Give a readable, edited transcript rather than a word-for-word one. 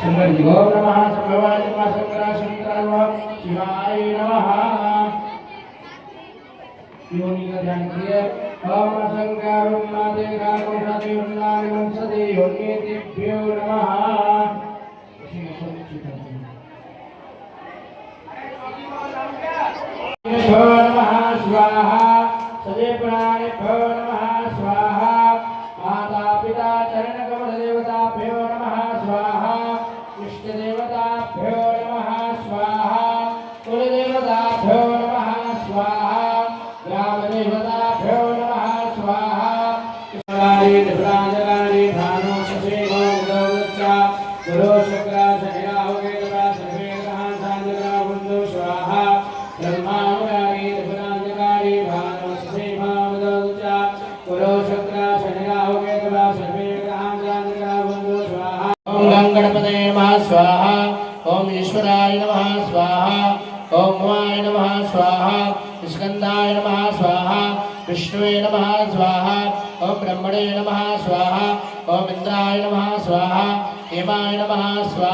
शंकर जी ओम नमः संभवाय नमः शंकराय नमः शिवाय नमः। योनि का ध्यान कीजिए। ओम शंकरं नादेकां सदेवनां वंशदे योनिभ्यो नमः। भो नमः स्वाहा सदेवनाभ्यो नमः स्वाहा। माता पिता चरण कमल देवताभ्यो नमः स्वाहा। इष्ट देवताभ्यो नमः स्वाहा। कुल देवताभ्यो नमः स्वाहा। ग्राम देवताभ्यो नमः स्वाहा। कृष्णारी त्रिपुरांजलि भानु ससेवो गौरच्चा गुरु शुक्र शनि राहु केतु सर्वे ग्रहाः सांजला बंधु स्वाहा। ब्रह्मा मुरारी त्रिपुरांजलि भानु ससेवो गौरच्चा गुरु शुक्र शनि राहु केतु सर्वे ग्रहाः सांजला बंधु स्वाहा। ओम गणपते नमः स्वाहा। ओम ईश्वराय नमः स्वाहा। ओम उमाय नमः स्वाहा। स्कंदाय नमः स्वाहा। विष्णुवे नमः स्वाहा। ओम ब्रह्मणे नमः स्वाहा। ओम इंद्राय नमः स्वाहा। हेमाय नमः स्वाहा।